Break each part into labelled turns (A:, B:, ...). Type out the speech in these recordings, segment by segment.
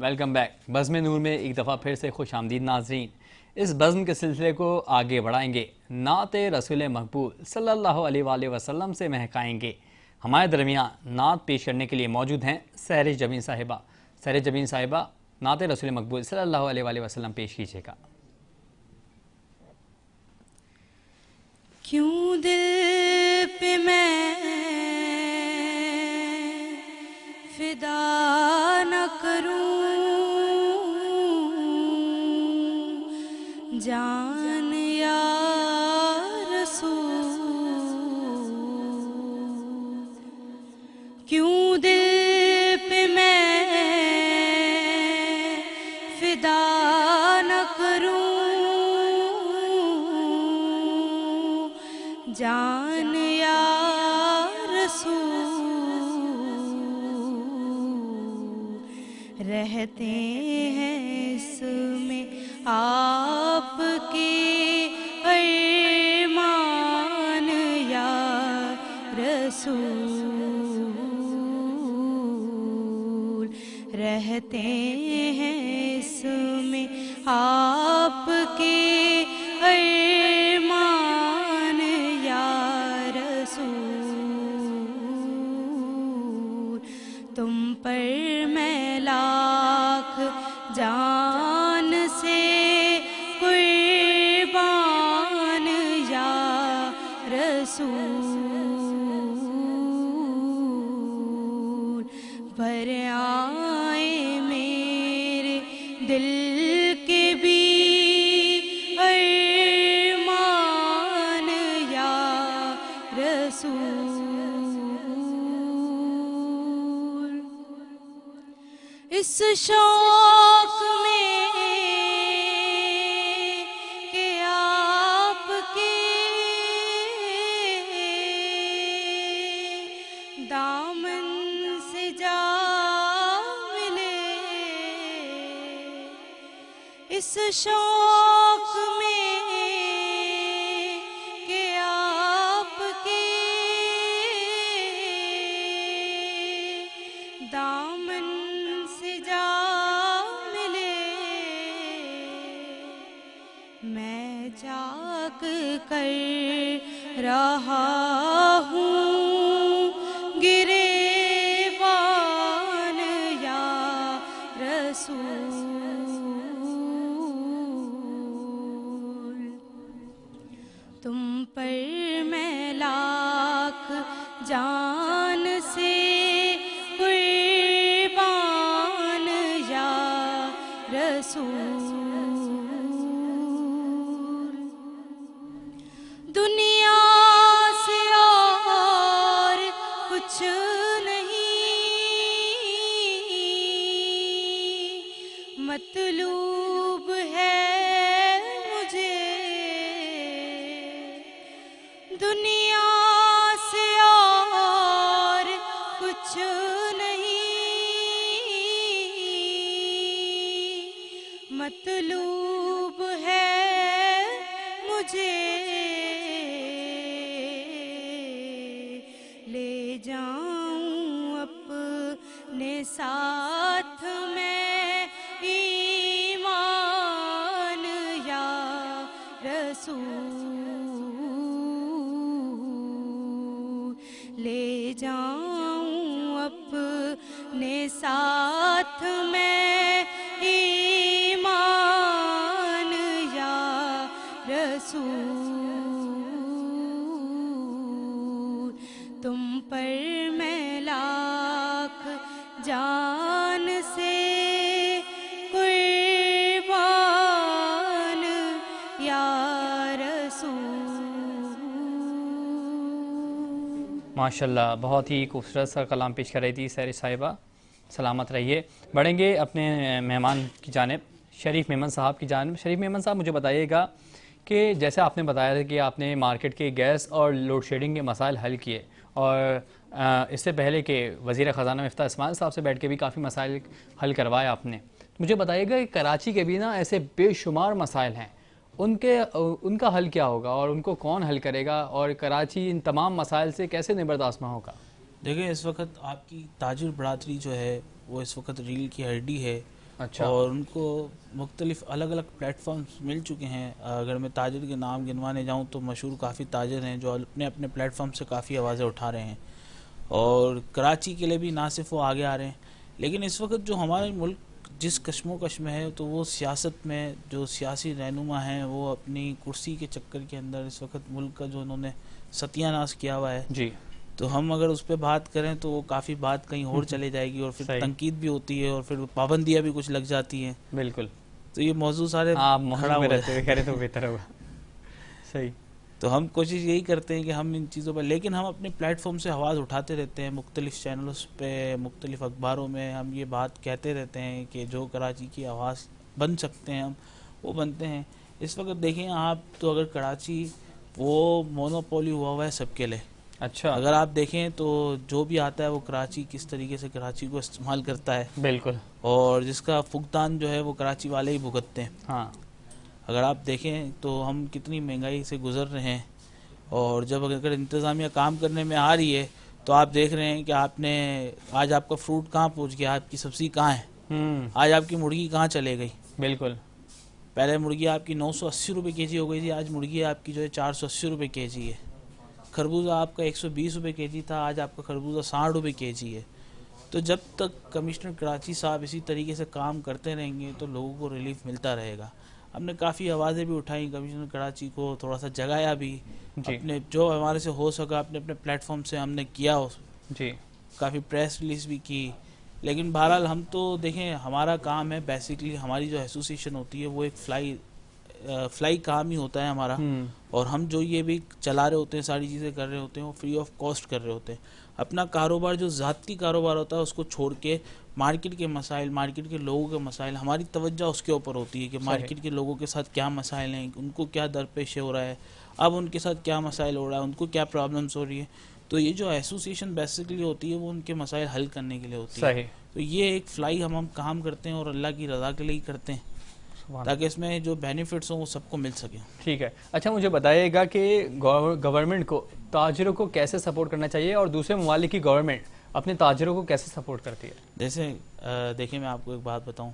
A: Welcome back. بزم نور میں ایک دفعہ پھر سے خوش آمدید ناظرین۔ اس بزم کے سلسلے کو آگے بڑھائیں گے، نعت رسول مقبول صلی اللہ علیہ وآلہ وسلم سے مہکائیں گے۔ ہمارے درمیان نعت پیش کرنے کے لیے موجود ہیں سحر جبین صاحبہ۔ سحر جبین صاحبہ، نعت رسول مقبول صلی اللہ علیہ وآلہ وسلم پیش کیجیے گا۔
B: کیوں دل پہ میں فدا نہ کروں، جان یا رسول، کیوں دل پہ میں فدا نہ کروں، جان یا رسول، رہتے ہیں اس میں آپ کے ارمان یا رسول، رہتے ہیں اس میں آپ کے ارمان یا رسول، تم پر میں لاکھ جان سے قربان یا رسول، بھر آئے میرے دل کے بھی ارمان یا رسول، اس شوق میں کہ آپ کے دامن سے جا ملے، اس شوق میں کہ آپ کے دامن سے جا ملے، میں جاگ کر رہا ہوں گریبان یا رسول، تم پر میں لاکھ جان سے قربان یا رسول، دنیا سے اور کچھ نہیں مطلوب ہے مجھے، دنیا سے اور کچھ نہیں مطلوب ہے مجھے، لے جاؤں اپنے ساتھ میں ایمان یا رسول، لے جاؤں اپنے ساتھ میں ایمان یا رسول، تم پر میں لاکھ جان سے قربان یا رسول۔
A: ماشاءاللہ، بہت ہی خوبصورت سا کلام پیش کر رہی تھی سحر صاحبہ، سلامت رہیے۔ بڑھیں گے اپنے مہمان کی جانب، شریف میمن صاحب کی جانب۔ شریف میمن صاحب، مجھے بتائیے گا کہ جیسے آپ نے بتایا تھا کہ آپ نے مارکیٹ کے گیس اور لوڈ شیڈنگ کے مسائل حل کیے، اور اس سے پہلے کہ وزیر خزانہ مفتاح اسماعیل صاحب سے بیٹھ کے بھی کافی مسائل حل کروائے آپ نے، مجھے بتائیے گا کہ کراچی کے بھی نا ایسے بے شمار مسائل ہیں، ان کا حل کیا ہوگا اور ان کو کون حل کرے گا، اور کراچی ان تمام مسائل سے کیسے نبرداشت ہوگا؟
C: دیکھیں اس وقت آپ کی تاجر برادری جو ہے وہ اس وقت ریل کی ہڈی ہے،
A: اچھا
C: اور ان کو مختلف الگ الگ پلیٹ فارمز مل چکے ہیں. اگر میں تاجر کے نام گنوانے جاؤں تو مشہور کافی تاجر ہیں جو اپنے اپنے پلیٹ فارم سے کافی آوازیں اٹھا رہے ہیں, اور کراچی کے لیے بھی نہ صرف وہ آگے آ رہے ہیں. لیکن اس وقت جو ہمارے ملک جس کشم و کش میں ہے تو وہ سیاست میں جو سیاسی رہنما ہیں وہ اپنی کرسی کے چکر کے اندر اس وقت ملک کا جو انہوں نے ستیہ ناش کیا ہوا ہے.
A: جی
C: تو ہم اگر اس پہ بات کریں تو وہ کافی بات کہیں اور چلے جائے گی, اور پھر
A: صحیح.
C: تنقید بھی ہوتی ہے اور پھر پابندیاں بھی کچھ لگ جاتی ہیں.
A: بالکل,
C: تو یہ موضوع سارے
A: آپ
C: کھڑا
A: موضوع میں
C: ہو
A: رہتے ہوئے کہہ رہے تو بہتر ہوگا. صحیح.
C: تو ہم کوشش یہی کرتے ہیں کہ ہم ان چیزوں پر, لیکن ہم اپنے پلیٹ فارم سے آواز اٹھاتے رہتے ہیں, مختلف چینلز پہ مختلف اخباروں میں ہم یہ بات کہتے رہتے ہیں کہ جو کراچی کی آواز بن سکتے ہیں ہم وہ بنتے ہیں. اس وقت دیکھیں آپ تو اگر کراچی وہ مونوپولی ہوا ہے سب کے لیے.
A: اچھا,
C: اگر آپ دیکھیں تو جو بھی آتا ہے وہ کراچی کس طریقے سے کراچی کو استعمال کرتا ہے,
A: بالکل,
C: اور جس کا فقدان جو ہے وہ کراچی والے ہی بھگتتے ہیں.
A: ہاں
C: اگر آپ دیکھیں تو ہم کتنی مہنگائی سے گزر رہے ہیں, اور جب اگر انتظامیہ کام کرنے میں آ رہی ہے تو آپ دیکھ رہے ہیں کہ آپ نے آج آپ کا فروٹ کہاں پہنچ گیا, آپ کی سبزی کہاں ہے, آج آپ کی مرغی کہاں چلے گئی.
A: بالکل,
C: پہلے مرغی آپ کی 980 روپے کے جی ہو گئی تھی, آج مرغی آپ کی جو ہے 480 روپے کے جی ہے. خربوزہ آپ کا 120 روپے کے جی تھا, آج آپ کا خربوزہ 60 روپے کے جی ہے. تو جب تک کمشنر کراچی صاحب اسی طریقے سے کام کرتے رہیں گے تو لوگوں کو ریلیف ملتا رہے گا. ہم نے کافی آوازیں بھی اٹھائیں, کمشنر کراچی کو تھوڑا سا جگایا بھی,
A: جی
C: اپنے جو ہمارے سے ہو سکا اپنے اپنے پلیٹ فارم سے ہم نے کیا,
A: جی
C: کافی پریس ریلیز بھی کی. لیکن بہرحال ہم تو دیکھیں ہمارا کام ہے بیسیکلی, ہماری جو ایسوسیشن ہوتی ہے وہ ایک فلائی کام ہی ہوتا ہے ہمارا, اور ہم جو یہ بھی چلا رہے ہوتے ہیں ساری چیزیں کر رہے ہوتے ہیں وہ فری آف کاسٹ کر رہے ہوتے ہیں. اپنا کاروبار جو ذاتی کاروبار ہوتا ہے اس کو چھوڑ کے مارکیٹ کے مسائل, مارکیٹ کے لوگوں کے مسائل, ہماری توجہ اس کے اوپر ہوتی ہے کہ مارکیٹ کے لوگوں کے ساتھ کیا مسائل ہیں, ان کو کیا درپیش ہو رہا ہے, اب ان کے ساتھ کیا مسائل ہو رہا ہے, ان کو کیا پرابلمس ہو رہی ہے. تو یہ جو ایسوسیشن بیسیکلی ہوتی ہے وہ ان کے مسائل حل کرنے کے لیے ہوتی ہے.
A: صحیح.
C: تو یہ ایک فلائی ہم کام کرتے ہیں اور اللہ کی رضا کے لیے ہی کرتے ہیں, تاکہ اس میں جو بینیفٹس ہوں وہ سب کو مل سکیں.
A: ٹھیک ہے. اچھا مجھے بتائیے گا کہ گورنمنٹ کو تاجروں کو کیسے سپورٹ کرنا چاہیے, اور دوسرے ممالک کی گورنمنٹ اپنے تاجروں کو کیسے سپورٹ کرتی ہے؟
C: جیسے دیکھیں میں آپ کو ایک بات بتاؤں,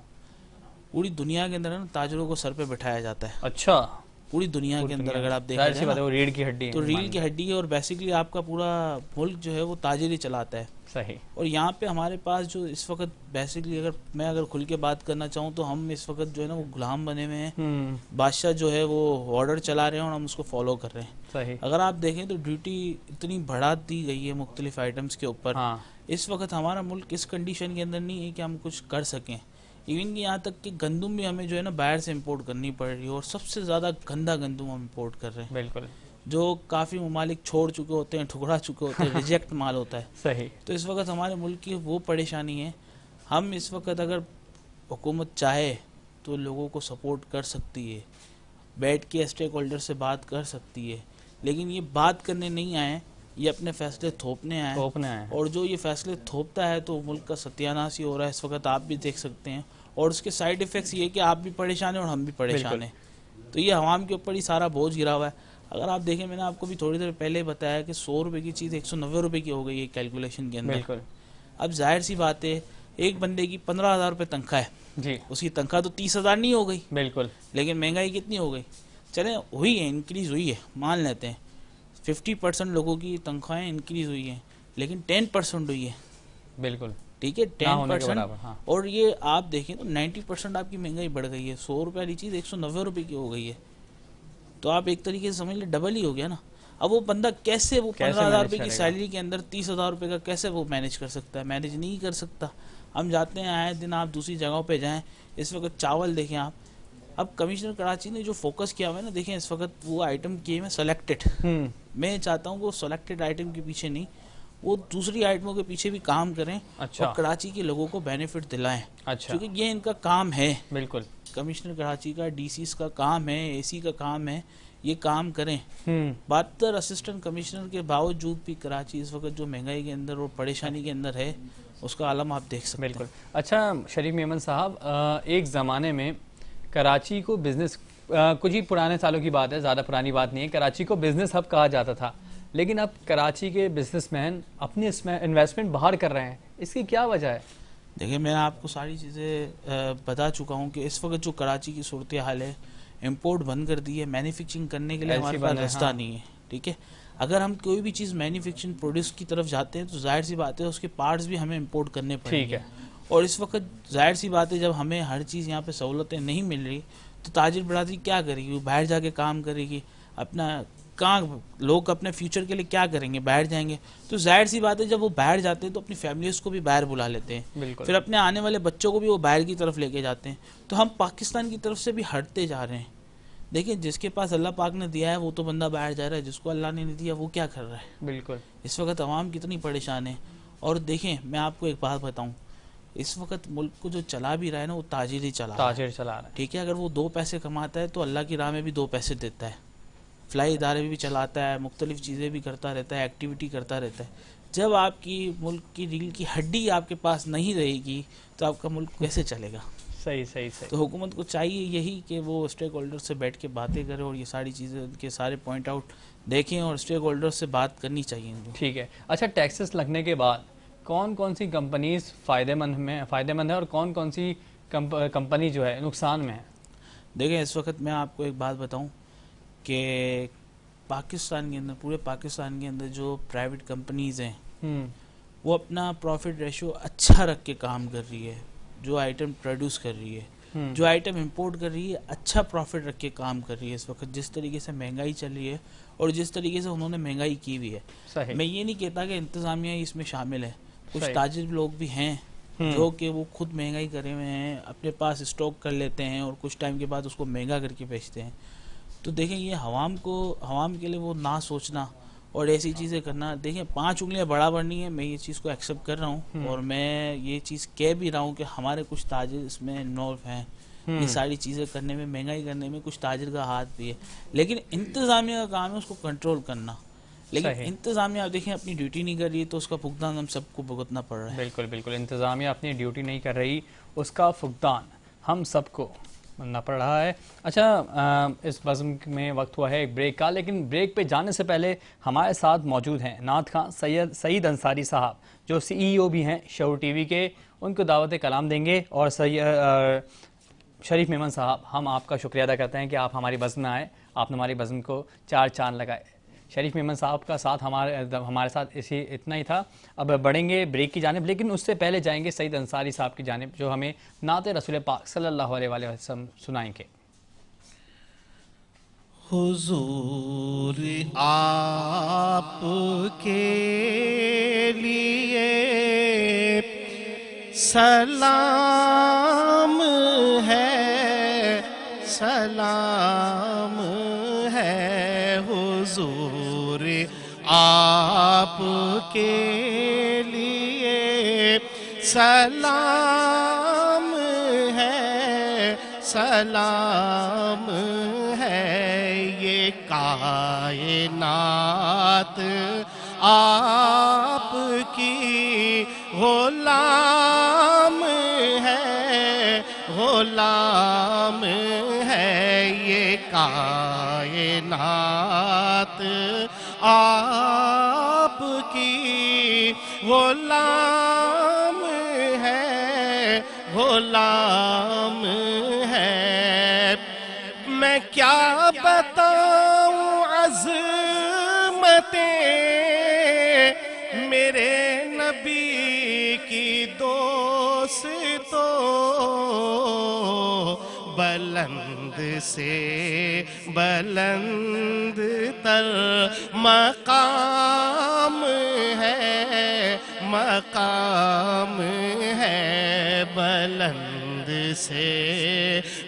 C: پوری دنیا کے اندر نا تاجروں کو سر پہ بٹھایا جاتا ہے.
A: اچھا,
C: پوری دنیا کے اندر اگر آپ
A: ظاہر سی
C: دیکھیں
A: بات ہے وہ ریڑھ کی ہڈی ہے,
C: تو ریل کی ہڈی ہے, اور بیسیکلی آپ کا پورا ملک جو ہے وہ تاجر ہی چلاتا ہے.
A: صحیح.
C: اور یہاں پہ ہمارے پاس جو اس وقت بیسیکلی اگر کھل کے بات کرنا چاہوں تو ہم اس وقت جو ہے نا وہ غلام بنے ہوئے ہیں. بادشاہ جو ہے وہ آرڈر چلا رہے ہیں اور ہم اس کو فالو کر رہے ہیں.
A: صحیح.
C: اگر آپ دیکھیں تو ڈیوٹی اتنی بڑھا دی گئی ہے مختلف آئٹمس کے اوپر. اس وقت ہمارا ملک اس کنڈیشن کے اندر نہیں ہے کہ ہم کچھ کر سکیں. ایون یہاں تک کہ گندم بھی ہمیں جو ہے نا باہر سے امپورٹ کرنی پڑ رہی ہے, اور سب سے زیادہ گندا گندم ہم امپورٹ کر رہے ہیں.
A: بالکل.
C: جو کافی ممالک چھوڑ چکے ہوتے ہیں, ٹھکرا چکے ہوتے ہیں, ریجیکٹ مال ہوتا ہے.
A: صحیح.
C: تو اس وقت ہمارے ملک کی وہ پریشانی ہے. ہم اس وقت اگر حکومت چاہے تو لوگوں کو سپورٹ کر سکتی ہے, بیٹھ کے اسٹیک ہولڈر سے بات کر سکتی ہے, لیکن یہ بات کرنے نہیں آئے, یہ اپنے فیصلے تھوپنے آئے. اور جو یہ فیصلے تھوپتا ہے تو ملک کا ستیہ ناش ہی ہو رہا ہے. اس وقت آپ بھی دیکھ سکتے ہیں, اور اس کے سائیڈ ایفیکٹس یہ کہ آپ بھی پریشان ہیں اور ہم بھی پریشان ہیں. تو یہ عوام کے اوپر ہی سارا بوجھ گرا ہوا ہے. اگر آپ دیکھیں میں نے آپ کو بھی تھوڑی دیر پہلے بتایا کہ 100 روپے کی چیز 190 روپے کی ہو گئی ہے کیلکولیشن کے اندر.
A: بالکل.
C: اب ظاہر سی بات ہے, ایک بندے کی 15,000 روپے تنخواہ ہے,
A: جی
C: اس کی تنخواہ تو 30,000 نہیں ہو گئی.
A: بالکل.
C: لیکن مہنگائی کتنی ہو گئی, چلیں ہوئی ہے, انکریز ہوئی ہے, مان لیتے ہیں 50% لوگوں کی تنخواہیں انکریز ہوئی ہیں, لیکن 10% ہوئی ہے.
A: بالکل
C: ٹھیک ہے 10%. اور یہ آپ دیکھیں تو 90% آپ کی مہنگائی بڑھ گئی ہے. 100 روپے والی چیز 190 روپے کی ہو گئی ہے. تو آپ ایک طریقے سے سمجھ لیں ڈبل ہی ہو گیا نا. اب وہ بندہ کیسے وہ 15,000 روپے کی سیلری کے اندر 30,000 روپے کا کیسے وہ مینیج کر سکتا ہے؟ مینیج نہیں کر سکتا. ہم جاتے ہیں آئے دن, آپ دوسری جگہوں پہ جائیں, اس وقت چاول دیکھیں آپ. اب کمشنر کراچی نے جو فوکس کیا ہوا ہے نا, دیکھیں اس وقت وہ آئٹم کیے میں سلیکٹڈ. میں چاہتا ہوں کہ وہ سلیکٹڈ آئٹم کے پیچھے نہیں, وہ دوسری آئٹموں کے پیچھے بھی کام کریں اور کراچی کے لوگوں کو بینیفٹ دلائیں, کیونکہ یہ ان کا کام ہے.
A: بالکل.
C: کمشنر کراچی کا, ڈی سیز کا کام ہے, اے سی کا کام ہے, یہ کام کریں. 72 اسسٹنٹ کمشنر کے باوجود بھی کراچی اس وقت جو مہنگائی کے اندر اور پریشانی کے اندر ہے, اس کا عالم آپ دیکھ سکتے ہیں.
A: بالکل. اچھا شریف میمن صاحب, ایک زمانے میں کراچی کو بزنس, کچھ ہی پرانے سالوں کی بات ہے, زیادہ پرانی بات نہیں ہے, کراچی کو بزنس ہب کہا جاتا تھا. لیکن اب کراچی کے بزنس مین اپنی انویسٹمنٹ باہر کر رہے ہیں, اس کی کیا وجہ ہے؟
C: دیکھیں میں آپ کو ساری چیزیں بتا چکا ہوں کہ اس وقت جو کراچی کی صورتحال ہے، امپورٹ بند کر دی ہے، مینوفیکچرنگ کرنے کے لیے ہمارے پاس راستہ نہیں ہے. ٹھیک ہے، اگر ہم کوئی بھی چیز مینوفیکچرنگ پروڈیوس کی طرف جاتے ہیں تو ظاہر سی بات ہے اس کے پارٹس بھی ہمیں امپورٹ کرنے پڑیں گے. اور اس وقت ظاہر سی بات ہے جب ہمیں ہر چیز یہاں پہ سہولتیں نہیں مل رہی تو تاجر برادری کیا کرے گی؟ وہ باہر جا کے کام کرے گی. اپنا کہاں لوگ اپنے فیوچر کے لیے کیا کریں گے؟ باہر جائیں گے. تو ظاہر سی بات ہے جب وہ باہر جاتے ہیں تو اپنی فیملیز کو بھی باہر بلا لیتے ہیں، پھر اپنے آنے والے بچوں کو بھی وہ باہر کی طرف لے کے جاتے ہیں. تو ہم پاکستان کی طرف سے بھی ہٹتے جا رہے ہیں. دیکھیں جس کے پاس اللہ پاک نے دیا ہے وہ تو بندہ باہر جا رہا ہے، جس کو اللہ نے نہیں دیا وہ کیا کر رہا ہے؟
A: بالکل.
C: اس وقت عوام کتنی پریشان ہے. اور دیکھیں میں آپ کو ایک بات بتاؤں، اس وقت ملک کو جو چلا بھی رہا ہے نا وہ تاجر ہی چلا رہا ہے. ٹھیک ہے، اگر وہ 2 پیسے کماتا ہے تو اللہ کی راہ میں بھی 2 پیسے دیتا ہے، فلائی ادارے بھی چلاتا ہے، مختلف چیزیں بھی کرتا رہتا ہے، ایکٹیویٹی کرتا رہتا ہے. جب آپ کی ملک کی ریل کی ہڈی آپ کے پاس نہیں رہے گی تو آپ کا ملک کیسے چلے گا؟
A: صحیح.
C: تو حکومت کو چاہیے یہی کہ وہ اسٹیک ہولڈر سے بیٹھ کے باتیں کرے اور یہ ساری چیزیں کے سارے پوائنٹ آؤٹ دیکھیں اور اسٹیک ہولڈر سے بات کرنی چاہیے.
A: ٹھیک ہے. اچھا، ٹیکسز لگنے کے بعد کون سی کمپنیز فائدہ مند ہے اور کون سی کمپنی جو ہے نقصان میں ہے؟
C: دیکھیں اس وقت میں آپ کو ایک بات بتاؤں کہ پاکستان کے اندر، پورے پاکستان کے اندر جو پرائیویٹ کمپنیز ہیں وہ اپنا پروفٹ ریشو اچھا رکھ کے کام کر رہی ہے. جو آئٹم پروڈیوس کر رہی ہے، جو آئٹم امپورٹ کر رہی ہے، اچھا پروفٹ رکھ کے کام کر رہی ہے. اس وقت جس طریقے سے مہنگائی چل رہی ہے اور جس طریقے سے انہوں نے مہنگائی کی ہوئی ہے، میں یہ نہیں کہتا کہ انتظامیہ اس میں شامل ہے. کچھ تاجر لوگ بھی ہیں جو کہ وہ خود مہنگائی کرے ہوئے ہیں، اپنے پاس اسٹاک کر لیتے ہیں اور کچھ ٹائم کے بعد اس کو مہنگا کر کے بیچتے ہیں. تو دیکھیں یہ عوام کے لیے وہ نہ سوچنا اور ایسی چیزیں کرنا. دیکھیں 5 انگلیاں برابر نہیں ہے، میں یہ چیز کو ایکسیپٹ کر رہا ہوں اور میں یہ چیز کہہ بھی رہا ہوں کہ ہمارے کچھ تاجر اس میں انوالو ہیں. یہ ساری چیزیں کرنے میں، مہنگائی کرنے میں کچھ تاجر کا ہاتھ بھی ہے، لیکن انتظامیہ کا کام ہے اس کو کنٹرول کرنا. لیکن انتظامیہ آپ دیکھیں اپنی ڈیوٹی نہیں کر رہی تو اس کا فقدان ہم سب کو بھگتنا پڑ رہا ہے.
A: بالکل. انتظامیہ اپنی ڈیوٹی نہیں کر رہی، اس کا فقدان ہم سب کو بننا پڑ رہا ہے. اچھا، اس بزم میں وقت ہوا ہے ایک بریک کا، لیکن بریک پہ جانے سے پہلے ہمارے ساتھ موجود ہیں نعت خواں سعید انصاری صاحب، جو CEO بھی ہیں شعور ٹی وی کے. ان کو دعوت کلام دیں گے. اور شریف میمن صاحب، ہم آپ کا شکریہ ادا کرتے ہیں کہ آپ ہماری بزم میں آئے، آپ نے ہماری بزم کو 4 چاند لگائے. شریف میمن صاحب کا ساتھ ہمارے ساتھ اتنا ہی تھا. اب بڑھیں گے بریک کی جانب، لیکن اس سے پہلے جائیں گے سعید انصاری صاحب کی جانب، جو ہمیں نعت رسول پاک صلی اللہ علیہ وسلم سنائیں گے.
D: حضور آپ کے لیے سلام ہے، سلام ہے. حضور آپ کے لیے سلام ہے، سلام ہے. یہ کائنات آپ کی غلام ہے، غلام ہے. یہ کائنات آپ کی غلام ہے، غلام ہے. میں کیا بتاؤں عظمتیں میرے نبی کی دوستو، بلند سے بلند تر مقام ہے، مقام ہے. بلند سے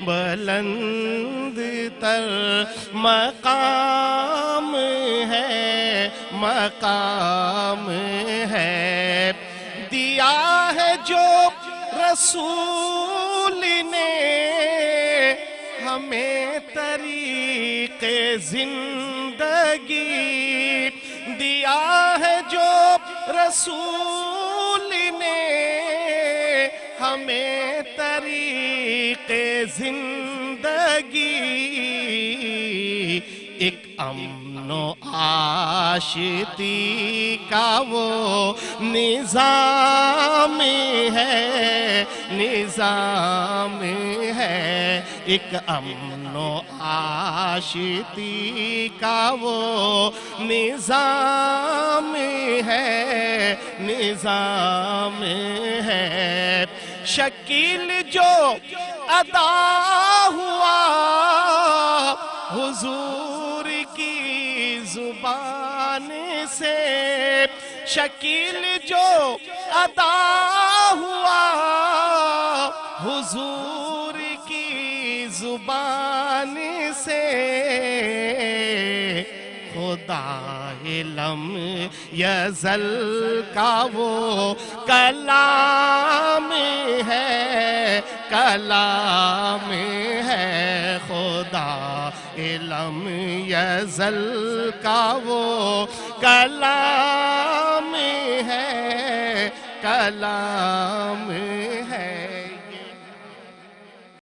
D: بلند تر مقام ہے، مقام ہے. دیا ہے جو رسول نے ہمیں طریق زندگی، دیا ہے جو رسول نے ہمیں طریق زندگی. ایک امن و آشتی کا وہ نظام ہے، نظام ہے، ایک امن و آشتی کا وہ نظام ہے، نظام ہے۔ شکیل جو ادا ہوا حضور کی زبان سے، شکیل جو ادا ہوا حضور کی زبان سے، خدا لم یزل کا وہ کلام ہے، کلام ہے، خدا لم یزل کا وہ کلام ہے، کلام ہے۔